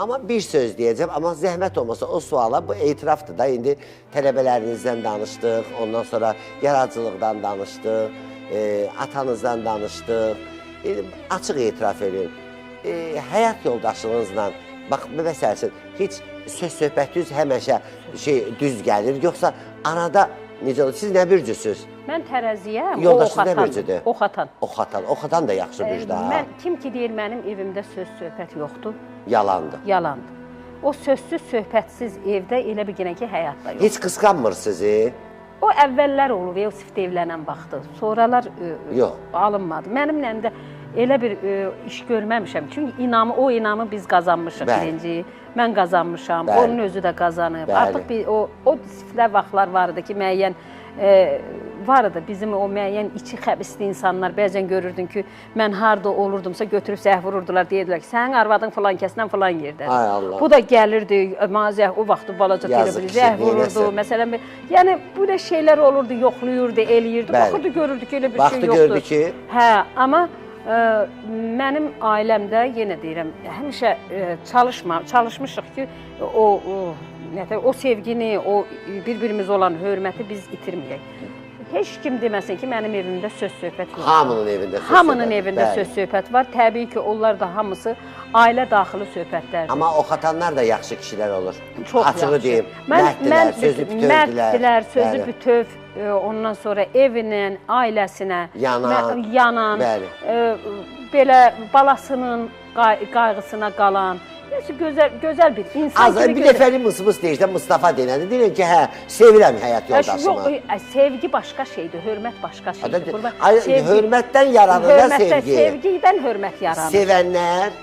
Amma bir söz deyəcəm, amma zəhmət olmasa o suala, bu etirafdır da, indi tələbələrinizdən danışdıq, ondan sonra yaradıcılıqdan danışdıq, atanızdan danışdıq, açıq etiraf edin. Həyat yoldaşınızla, bax, məsəl üçün, heç söz-söhbətiniz həmişə düz gəlir, yoxsa arada, necə olur, siz nə bürcüsüz? Mən tərəziyəm, o yoldaşınız nə bürcüdür? Oxatan. Oxatan da yaxşı bürcüdür, ha? Kim ki deyir, mənim evimdə söz-söhbət yoxdur. Yalandır. Yalandır. O sözsüz, söhbətsiz evdə elə bir ki, həyatda yox. Heç qısqanmır sizi? O əvvəllər olub, Yusifdə evlənən vaxtı. Sonralar alınmadı. Mənimlə də elə bir iş görməmişəm. Çünki o inamı biz qazanmışıq birinci. Mən qazanmışam, onun özü də qazanıb. Artıq o siflər vaxtlar vardı ki, müəyyən vardı. Bizim o müəyyən içi xəbisli insanlar bəzən görürdün ki, mən harada olurdumsa götürüb zəh vururdular, deyirdilər ki, sənin arvadın filan kəsdən filan yerdədir. Bu da gəlirdi, o vaxtı balaca zəh vururdu. Məsələn, yəni belə şeylər olurdu, yoxluyurdu, eləyirdi. Baxırdı, görürdü ki, elə bir şey yoxdur. Hə, amma mənim ailəmdə, yenə deyirəm, həmişə çalışmışıq ki, o sevgini, o bir-birimiz olan hörməti biz itirməyək. Heç kim deməsin ki, mənim evimdə söz-söhbət yoxdur. Hamının evində söz-söhbət. Hamının evində söz-söhbət var. Təbii ki, onlar da hamısı ailə daxili söhbətlərdir. Amma oxatanlar da yaxşı kişilər olur. Çox yaxşı. Açığı deyim, mərddilər, sözü bütövdülər. Mərddilər, sözü bütöv, ondan sonra evinin, ailəsinə yanan, belə balasının qayğısına qalan, gözəl bir insan kimi... Bir dəfəli mıs-mıs deyirsən, Mustafa deyilən, deyirəm ki, hə, sevirəm həyat yoldaşımı. Sevgi başqa şeydir, hörmət başqa şeydir. Hörmətdən yaranır da sevgi. Sevgidən hörmət yaranır. Sevənlər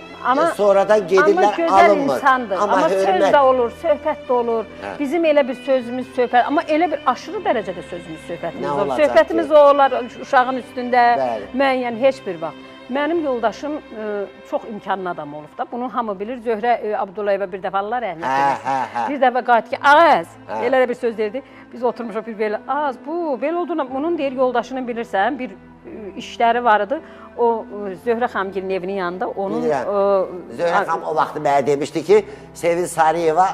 sonradan gedirlər, alınmır. Amma gözəl insandır, amma söz də olur, söhbət də olur. Bizim elə bir sözümüz, söhbət, amma elə bir aşırı dərəcədə sözümüz, söhbətimiz olur. Söhbətimiz olar uşağın üstündə, müəyyən heç bir vaxt. Mənim yoldaşım çox imkanlı adam olub da, bunu hamı bilir. Zöhrə Abdullayeva bir dəfə Allah rəhmət eylesin. Bir dəfə qayıtdı ki, Ağaz, elə bir söz deyirdi. Biz oturmuşuq bir belə, Ağaz, belə olduğuna, bunun deyir yoldaşını bilirsən, bir işləri var idi. O Zöhrə xanımgilin evinin yanında onun... Zöhrə xanım o vaxtı mənə demişdi ki, Sevil Sarıyeva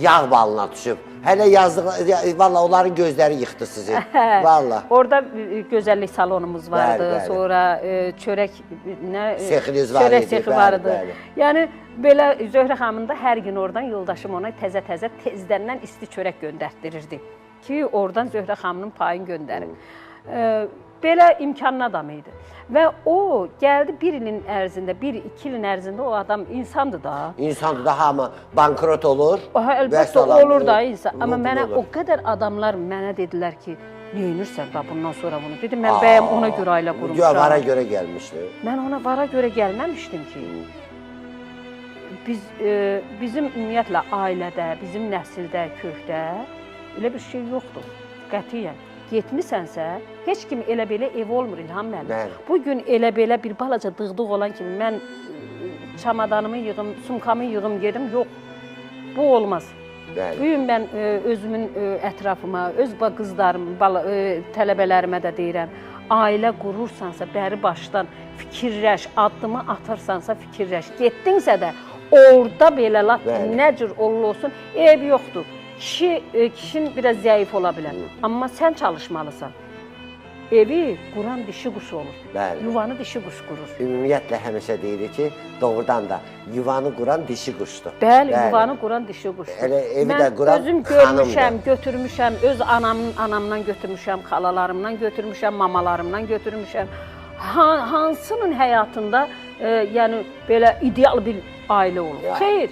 yağ balına düşüb. Hələ yazdıq, valla onların gözləri yıxdı sizi, valla. Orada gözəllik salonumuz vardı, sonra çörək sexi var idi. Yəni, belə Zöhrə xanımın da hər gün oradan yoldaşım ona təzə-təzə tezdəndən isti çörək göndərtdirirdi ki, oradan Zöhrə xanımın payını göndərin. Belə imkanlı adam idi. Və o gəldi bir ilin ərzində, 1-2 ilin ərzində o adam insandır da. İnsandır da, hamı bankrot olur. Əlbəttə olur da insan. Amma mənə o qədər adamlar mənə dedilər ki, neyinirsən da bundan sonra bunu? Dedim, mən bəyəm ona görə ailə qurmuşam. Vara görə gəlmişdi. Mən ona vara görə gəlməmişdim ki. Bizim ümumiyyətlə ailədə, bizim nəsildə, kökdə elə bir şey yoxdur, qətiyyən. Getmisənsə, heç kimi elə belə ev olmur İlham müəllim. Bugün elə belə bir balaca dığdıq olan kimi mən çamadanımı yığım, sumkamı yığım gedim, yox, bu olmaz. Bugün mən özümün ətrafıma, öz qızlarım, tələbələrimə də deyirəm, ailə qurursansa bəri başdan fikirləş, addımı atırsansa fikirləş, getdinsə də orada belə nə cür olsun, ev yoxdur. Kişinin biraz zəif ola bilər, amma sən çalışmalısan. Evi quran dişi quş olur, yuvanı dişi quş qurur. Ümumiyyətlə həmişə deyilir ki, doğrudan da yuvanı quran dişi quşdur. Bəli, yuvanı quran dişi quşdur. Mən özüm görmüşəm, götürmüşəm, öz anamdan götürmüşəm, xalalarımdan götürmüşəm, mamalarımdan götürmüşəm. Hansının həyatında yəni belə ideal bir ailə olur? Xeyr.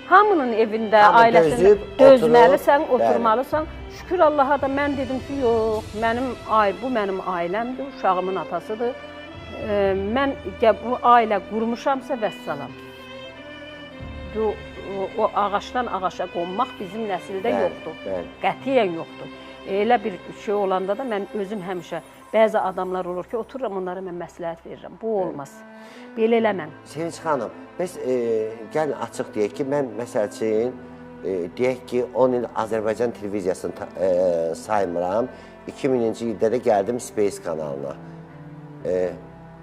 Hamının evində, ailəsində dözməlisən, oturmalısan. Şükür Allaha da mən dedim ki, yox, bu mənim ailəmdir, uşağımın atasıdır. Mən bu ailə qurmuşamsa vəssalam. O ağaçdan ağaca qonmaq bizim nəsildə yoxdur, qətiyyən yoxdur. Elə bir şey olanda da mən özüm həmişə, bəzi adamlar olur ki, otururam onlara mən məsləhət verirəm, bu olmaz. Belə eləməm. Sevinç xanım, biz gəlin açıq deyək ki, mən məsəl üçün deyək ki, 10 il Azərbaycan televiziyasını saymıram, 2000-ci ildə də gəldim Space kanalına.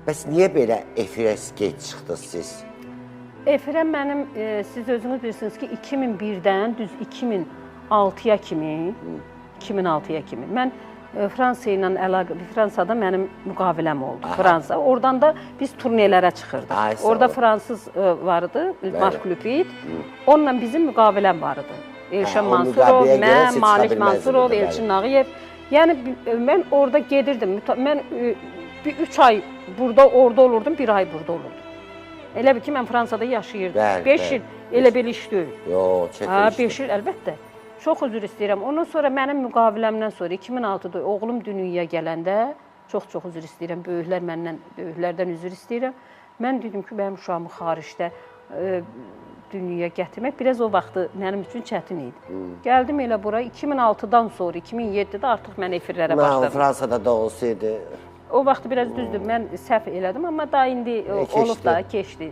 Bəs niyə belə efirə geç çıxdınız siz? Efirə mənim, siz özünüz bilirsiniz ki, 2001-dən düz 2006-ya kimi, mən Fransa ilə əlaqə, Fransada mənim müqaviləm oldu. Fransa. Oradan da biz turnelərə çıxırdıq. Orada fransız vardı, Mark Lupit. Onunla bizim müqaviləm vardı. Elşən Mansurov, mən, Malik Mansurov, Elçin Nağıyev. Yəni, mən orada gedirdim. Mən 3 ay orada olurdum, 1 ay burada olurdum. Elə bil ki, mən Fransada yaşayırdım. 5 il elə belə iş deyil. Yox, çətin işdir. 5 il, əlbəttə. Çox üzr istəyirəm. Ondan sonra mənim müqaviləmdən sonra 2006-da oğlum dünyaya gələndə, çox üzr istəyirəm, böyüklərdən üzr istəyirəm. Mən dedim ki, mənim uşağımı xaricdə dünyaya gətirmək biraz o vaxtı mənim üçün çətin idi. Gəldim elə bura 2006-dan sonra, 2007-də artıq mən efirlərə başladım. Mən Fransada da olsaydı. O vaxtı biraz düzdür, mən səhv elədim, amma da indi olub da, keçdi.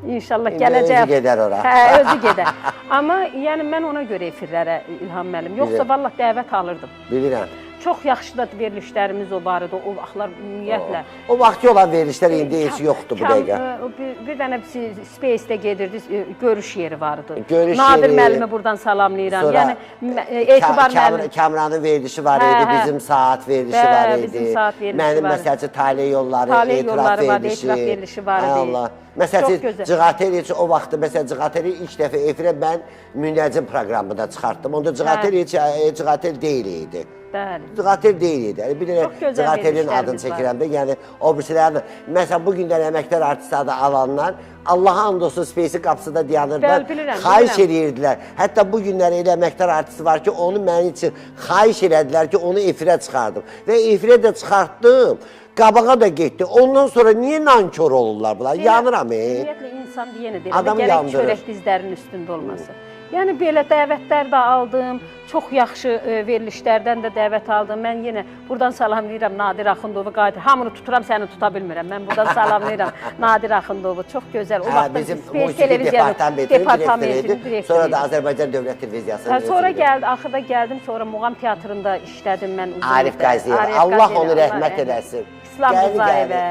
İnşallah gələcək. Özü gedər ora. Hə, özü gedər. Amma yəni mən ona görə efirlərə İlham müəllim. Yoxsa vallah dəvət alırdım. Bilirəm. Çox yaxşı da verilişlərimiz o var idi, o vaxtlar ümumiyyətlə. O vaxtki olan verilişlər indi heç yoxdur bu dəqiqə. Bir dənə Space-də gedirdik, görüş yeri var idi. Görüş Nadir yeri. müəllimi buradan salamlayıram. Yəni Etibar müəllim. Kamranın verilişi var idi, bizim saat verilişi var idi. Bizim saat verilişi var idi. Mənim məsəlçi Taliyə yolları, etiraf verilişi var idi. Allah. Məsələn, Cığateli üçün o vaxtı, məsələn, Cığateli ilk dəfə efirə mən münnəcim proqramında çıxartdım. Onda Cığateli heç Cığatel deyil idi. Cığatel deyil idi. Bir dənə Cığatelin adını çəkirəm də, yəni o birisilərin. Məsələn, bu gündən əməkdar artist adı alanlar, Allaha and olsun Space-in qapısında dayanırlar, xahiş edirdilər. Hətta bu günlər elə əməkdar artisti var ki, onu mənim üçün xahiş elədilər ki, onu efirə çıxardım. Və efirə də çıxartdım. Qabağa da getdi. Ondan sonra niyə nankör olurlar bunlar? Yanıram. Ümumiyyətlə, insan yenə deyil, gərək çörək dizlərinin üstündə olması. Yəni, belə dəvətlər də aldım, çox yaxşı verilişlərdən də dəvət aldım. Mən yenə buradan salamlayıram Nadir Axundovu, hamını tuturam, səni tuta bilmirəm. Mən buradan salamlayıram Nadir Axundovu, çox gözəl. O vaxtda bizim musiqi departamentinin direktoru, sonra da Azərbaycan Dövlət Televiziyasının. Sonra axırda gəldim, sonra Muğam Teatrında işlədim mən. Arif Qaziyev, Allah onu rəhmət eləsin. İslam Rızayevə,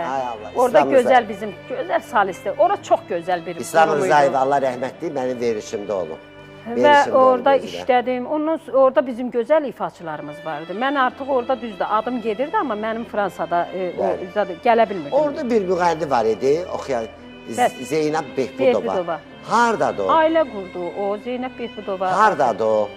orada gözəl bizim, gözəl salistdir. Orada çox gözəl bir İslam Rızayevə, Allah rəhmətli, mənim verişimdə olub. Və orada işlədim, orada bizim gözəl ifaçılarımız vardı. Mən artıq orada düzdür, adım gedirdi, amma mənim Fransada gələ bilmirdim. Orada bir müğənni var idi, oxuyan Zeynəb Behbudova. Hardadır o? Ailə qurdu o, Zeynəb Behbudova. Hardadır o?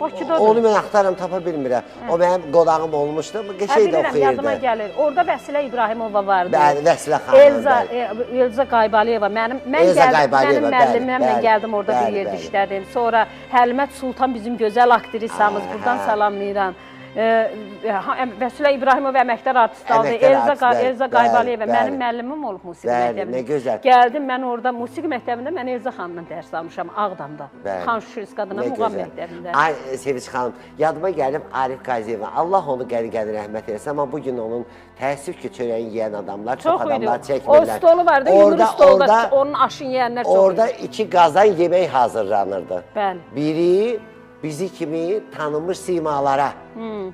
Bakıdadır. Onu mən axtarım, tapa bilmirəm. O mənim qonağım olmuşdu, qəşəng də oxuyurdu. Yadıma gəlir. Orada Vəsilə İbrahimova vardı. Bəli, Vəsilə xanım. Elza Qaybaliyeva. Mənim müəllimimlə gəldim, orada bir yerdə işlədim. Sonra Həlimət Sultan bizim gözəl aktrisamız, buradan salamlayıram. Vəsilə İbrahimova əməkdar artist aldı. Elza Qaybaliyeva mənim müəllimim olub musiqi məktəbində. Nə gözəl. Gəldim, mən orada musiqi məktəbində, mən Elza xanımdan dərs almışam Ağdamda. Xan Şükürüz qadına Muğam məktəbində. Ay, Sevinç xanım, yadıma gəlib Arif Qaziyeva. Allah onu qəri-qəri rəhmət eləsin, amma bugün onun təəssüf ki, çörəyin yeyən adamlar, çox adamlar çəkmirlər. O stolu vardı, yumru stolda, onun aşını yeyənlər çox idi. Orada 2 qazan yemək hazırlanırdı. Bəli. Biri bizi kimi tanınmış simalara,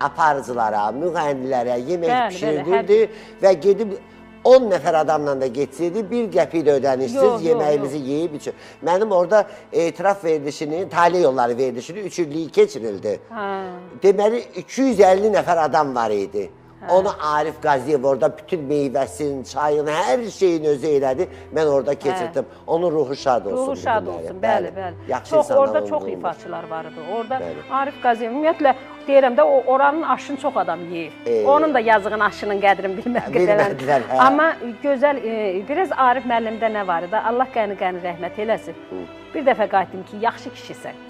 aparıcılara, müğənnilərə yemək pişirirdi və gedib 10 nəfər adamla da geçseydi, bir qəpi də ödənişsiz yeməyimizi yeyib üçün. Mənim orada etiraf verilişini, Taliyə yolları verilişini 3 illik keçirildi. Deməli, 250 nəfər adam var idi. Onu Arif Qaziyev orada bütün meyvəsini, çayını, hər şeyini özü elədi. Mən orada keçirdim. Onun ruhu şad olsun. Ruhu şad olsun, bəli, bəli. Orada çox ifaçılar var idi. Orada Arif Qaziyev, ümumiyyətlə, deyirəm də, oranın aşını çox adam yeyib. Onun da yazığın aşının qədrini bilmədilər. Amma gözəl, biraz Arif müəllimdə nə var idi? Allah qəni-qəni rəhmət eləsin. Bir dəfə qayıtdım ki, yaxşı kişisən.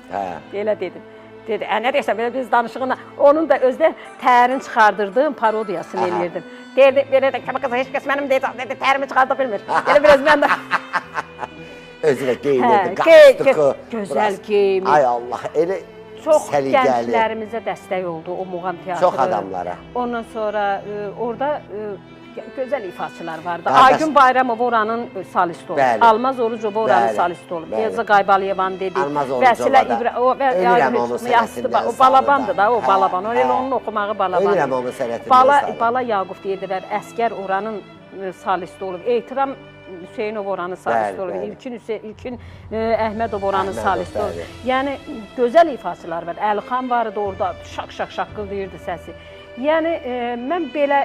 Elə dedim. Dedi, nə deyirsən, belə biz danışığına, onun da özdə tərin çıxardırdım, parodiyasını eləyirdim. Deyirdi, belə də, qıza heç kəs mənim deyəcək, tərimi çıxarda bilmir. Elə biraz mən də... Özü də geyinirdi, qaçdıqı. Gözəl geyimi. Ay Allah, elə çox səliqəli. Gənclərimizə dəstək oldu o Muğam Teatrı. Çox adamlara. Ondan sonra orada gözəl ifaçılar vardı. Qardaş- Aygün Bayramov oranın solisti olub. Bəli. Almaz Orucov oranın Bəli, solisti olub. bəli. Elza Qaybaliyevan dedi. Almaz Orucova da. Ölürəm onun sənətindən, O balabandır da, o hə, balaban. Elə hə. onun oxumağı balaban. Ölürəm onun sənətindən. Bala Yaqub deyirlər, Əskər oranın solisti olub. Ehtiram Hüseynov oranın solisti olub. İlkin Əhmədov oranın solisti olub. Yəni gözəl ifaçılar var. Əlixan var idi orada, şaq şaqqıldayırdı səsi. Yəni mən belə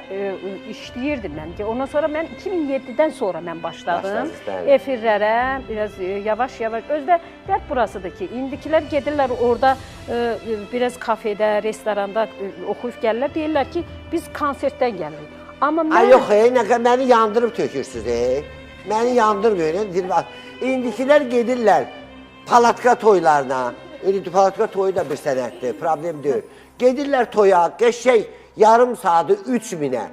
işləyirdim mən. Ondan sonra mən 2007-dən sonra mən başladım efirlərə, biraz yavaş-yavaş. Özdə dərd burasıdır ki, indikilər gedirlər orada biraz kafedə, restoranda oxuyub gəlirlər, deyirlər ki, biz konsertdən gəlirik. Amma mən... Ay yox, məni yandırıb tökürsünüz, Məni yandırmıyor. İndikilər gedirlər palatka toylarına. Palatka toyu da bir sənətdir, problem deyil. Gedirlər toya, qəşək yarım saatı 3000'ə,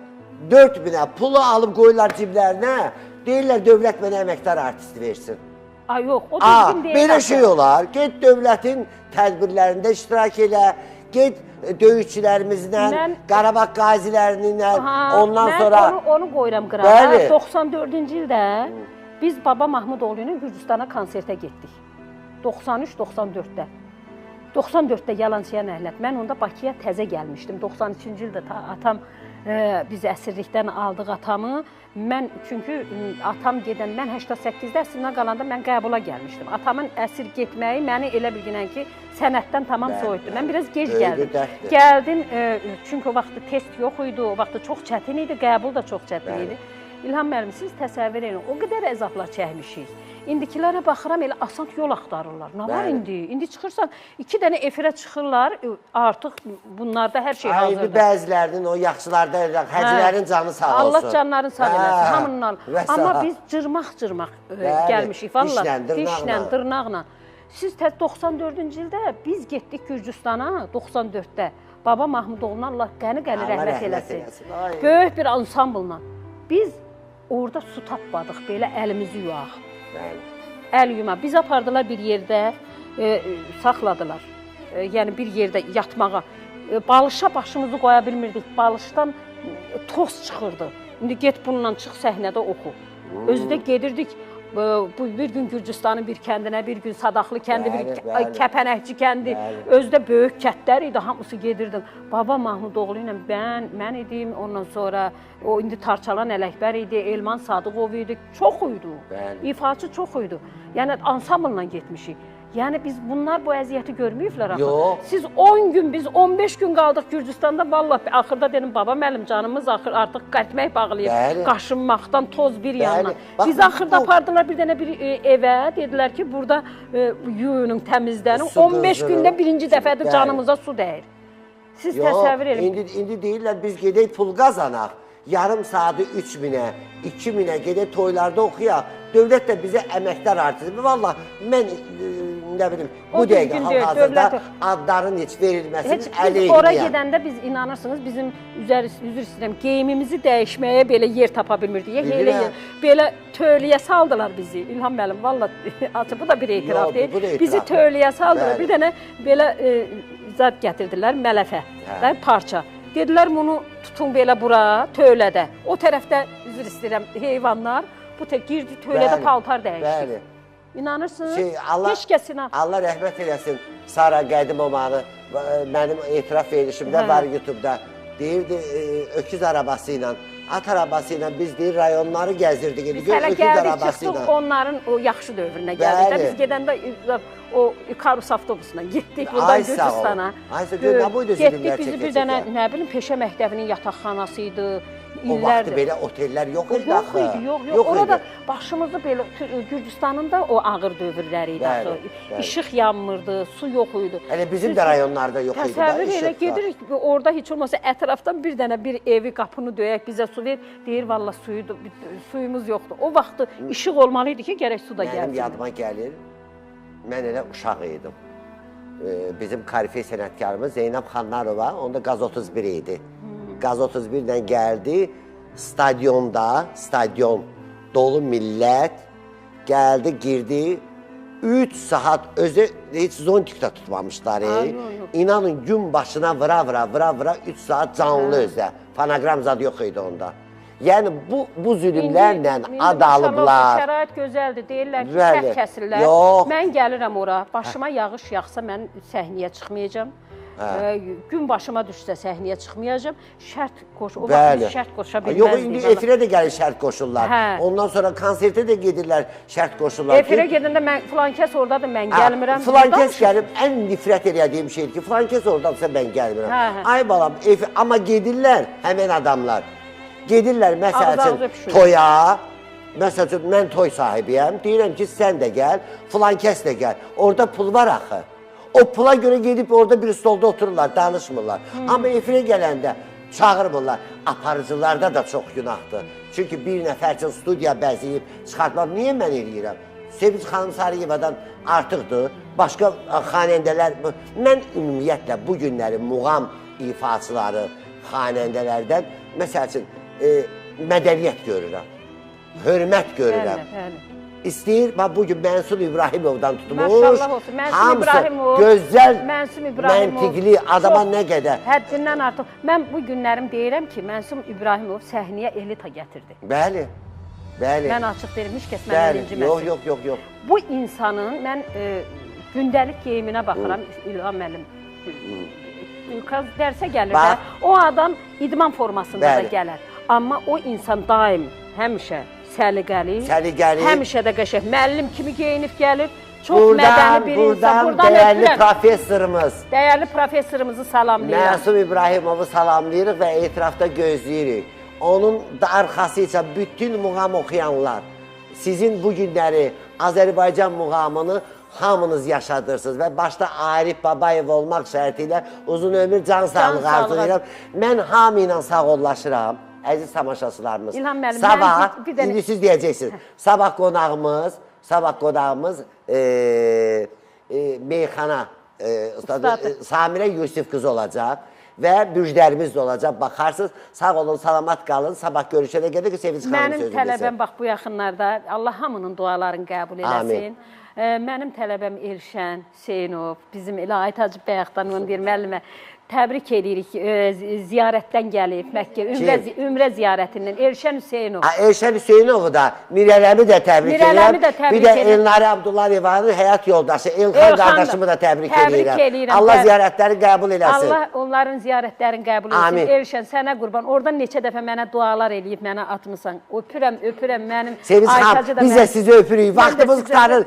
4000'ə pulu alıb qoyurlar ciblərinə. Deyirlər, dövlət mənə əməkdar artisti versin. Ay yox, o düzgün deyil. Belə şey olar, get dövlətin tədbirlərində iştirak elə, get döyüşçülərimizlə, Qarabağ qazilərinlə, ondan sonra... Mən onu qoyuram qırağa. 94-cü ildə biz Baba Mahmudoğlu ilə Gürcüstana konsertə getdik. 93-94-də. 94-də Yalançıya Nəhlət. Mən onda Bakıya təzə gəlmişdim. 93-cü ildə atam biz əsirlikdən aldıq atamı. Mən çünki atam gedən, mən 88-də əsrindən qalanda mən qəbula gəlmişdim. Atamın əsir getməyi məni elə bilginən ki, sənətdən tamam soyutdu. Mən biraz gec gəldim. Gəldim, çünki o vaxtı test yox idi, o vaxtı çox çətin idi, qəbul da çox çətin idi. İlham müəllim, siz təsəvvür edin, o qədər əzablar çəkmişik. İndikilərə baxıram, elə asan yol axtarırlar. Nə var indi? İndi çıxırsan, 2 dənə efirə çıxırlar, artıq bunlarda hər şey hazırdır. İndi bəzilərinin, o yaxşılarda, həcilərin canı sağ olsun. Allah canların sağ eləsin, hamından. Amma biz cırmaq gəlmişik, valla, dişlə, dırnaqla. Siz 94-cü ildə biz getdik Gürcüstana, 94-də. Baba Mahmudoğlu'na Allah qəni-qəni rəhmət eləsin. Böyük bir ansamblla. Biz orada su tapmadıq, belə əlimizi yuyaq. Əl yuma. Biz apardılar bir yerdə, saxladılar. Yəni bir yerdə yatmağa. Balışa başımızı qoya bilmirdik. Balışdan toz çıxırdı. İndi get bununla çıx səhnədə oxu. Özdə gedirdik. Bir gün Gürcüstanın bir kəndinə, bir gün Sadaqlı kəndi, bir Kəpənəkçi kəndi. Özdə böyük kətlər idi, hamısı gedirdim. Baba Mahmudoğlu ilə mən idim, ondan sonra o indi Tarçalan Ələkbər idi, Elman Sadıqov idi, çox idi. İfaçı çox idi. Yəni ansamblla getmişik. Yəni biz bunlar bu əziyyəti görməyiblər axı. Siz 10 gün, biz 15 gün qaldıq Gürcüstanda. Vallahi axırda dedim, baba müəllim canımız artıq qətmək bağlayıb, qaşınmaqdan toz bir yandan. Biz axırda apardılar bir dənə bir evə, dedilər ki, burada yuyunun, təmizlənin. 15 gündə birinci dəfədir canımıza su dəyir. Siz təsəvvür edin. İndi deyirlər, biz gedək pul qazanaq. Yarım saatı 3000'ə, 2000'ə gedək toylarda oxuyaq. Dövlət də bizə əməkdar artisti. Valla mən nə bilim, bu dəqiqə hal-hazırda adların heç verilməsinin əleyhinəyəm. Biz ora gedəndə biz inanırsınız, bizim üzr istəyirəm, geyimimizi dəyişməyə belə yer tapa bilmirdik. Belə tövləyə saldılar bizi. İlham müəllim, valla bu da bir etiraf deyil. Bizi tövləyə saldılar. Bir dənə belə zat gətirdilər, mələfə, parça. Dedilər, bunu tutun belə bura, tövlədə. O tərəfdə, üzr istəyirəm, heyvanlar, bu girdi tövlədə paltar dəyişdi. İnanırsınız, heç kəsinə. Allah rəhmət eləsin, Sara Qədimomanı mənim etiraf verilişimdə var YouTube'da. Deyirdi, öküz arabası ilə, at arabası ilə biz deyir, rayonları gəzirdik. Biz hələ gəldik, çıxdıq onların o yaxşı dövrünə gəldik. Biz gedəndə o Ikarus avtobusuna getdik buradan Gürcüstana. Getdik, bizi bir dənə, nə bilim, peşə məktəbinin yataqxanası idi. O vaxtı belə otellər yox idi axı. Yox. Orada başımızı belə, Gürcüstanın da o ağır dövrləri idi axı. İşıq yanmırdı, su yox idi. Hələ bizim də rayonlarda yox idi. Təsəvvür elə gedirik, orada heç olmasa ətrafdan bir dənə bir evi, qapını döyək, bizə su ver. Deyir, valla suyumuz yoxdur. O vaxtı işıq olmalı idi ki, gərək su da gəlsin. Mənim yadıma gəlir, mən elə uşaq idim. Bizim kalifiyə sənətkarımız Zeynəb Xanlarova, onda Qaz 31 idi. Qaz 31-dən gəldi, stadion dolu millət gəldi, girdi. 3 saat özü heç zontikdə tutmamışlar. İnanın gün başına vıra 3 saat canlı özdə. Fonogram zadı yox idi onda. Yəni bu zülmlərlə adalıblar. Şərait gözəldir, deyirlər ki, Bəli. şərt kəsirlər. Yox. Mən gəlirəm ora, başıma yağış yağsa mən səhnəyə çıxmayacağam. Gün başıma düşsə səhnəyə çıxmayacağam. Şərt qoş, o vaxt şərt qoşa bilməzdik. Yox, indi efirə də gəlir şərt qoşurlar. Ondan sonra konsertə də gedirlər şərt qoşurlar. Efirə gedəndə mən filan kəs ordadır, mən gəlmirəm. Filan kəs gəlib, ən nifrət elədiyim şeydir ki, filan kəs oradadırsa mən gəlmirəm. Ay balam, amma gedirlər həmən adamlar. Gedirlər məsəl üçün toya, məsəl üçün mən toy sahibiyəm, deyirəm ki, sən də gəl, filan kəs də gəl. Orada pul var axı. O pula görə gedib orada bir stolda otururlar, danışmırlar. Amma efirə gələndə çağırmırlar. Aparıcılarda da çox günahdır. Çünki bir nəfər üçün studiya bəzəyib çıxartmaq, niyə mən eləyirəm? Sevinç xanım Sarıyevadan artıqdır, başqa xanəndələr. Mən ümumiyyətlə bu günləri muğam ifaçıları, xanəndələrdən, məsəl üçün, mədəniyyət görürəm, hörmət görürəm. İstəyir, bugün Mənsum İbrahimovdan tutmuş, hamısı gözəl, məntiqli, adama nə qədər. Həddindən artıq. Mən bu günlərim deyirəm ki, Mənsum İbrahimov səhnəyə elita gətirdi. Bəli, bəli. Mən açıq deyirəm, heç kəs məndən inciməsin. Yox. Bu insanın, mən gündəlik geyiminə baxıram, İlham müəllim, dərsə gəlir də, o adam idman formasında da gələr. Amma o insan daim, həmişə, səliqəli, həmişə də qəşəng, müəllim kimi geyinib gəlir, çox mədəni bir insan. Buradan dəyərli professorumuz. Dəyərli professorumuzu salamlayırıq. Mənsum İbrahimovu salamlayırıq və etirafda gözləyirik. Onun da arxası isə bütün muğam oxuyanlar, sizin bu günləri Azərbaycan muğamını hamınız yaşadırsınız və başda Arif Babayev olmaq şərti ilə uzun ömür, can sağlığı arzulayıram. Mən hamı ilə sağollaşıram. Əziz tamaşaçılarımız, sabah, indi siz deyəcəksiniz, sabah qonağımız meyxana Samirə Yusif qızı olacaq və müjdlərimiz də olacaq, baxarsınız, sağ olun, salamat qalın, sabah görüşənə qədər ki, Sevinç xanım sözü desin. Mənim tələbəm, bax bu yaxınlarda, Allah hamının dualarını qəbul eləsin. Mənim tələbəm Elşən Hüseynov, bizim elə Ayət Hacı Bəyəxtan, onu deyir, müəllimə, təbrik edirik, ziyarətdən gəlib Məkkə, ümrə ziyarətindən, Elşən Hüseynov. Elşən Hüseynovu da, Mirələmi də təbrik edirəm. Bir də Elnari Abdullayevanın həyat yoldaşı, Elxan qardaşımı da təbrik edirəm. Allah ziyarətləri qəbul eləsin. Allah onların ziyarətlərini qəbul etsin. Elşən, sənə qurban, oradan neçə dəfə mənə dualar eləyib, mənə atmısan. Öpürəm, mənim Sevinç xanım, biz də sizi öpürük, vaxtımız qurtarır.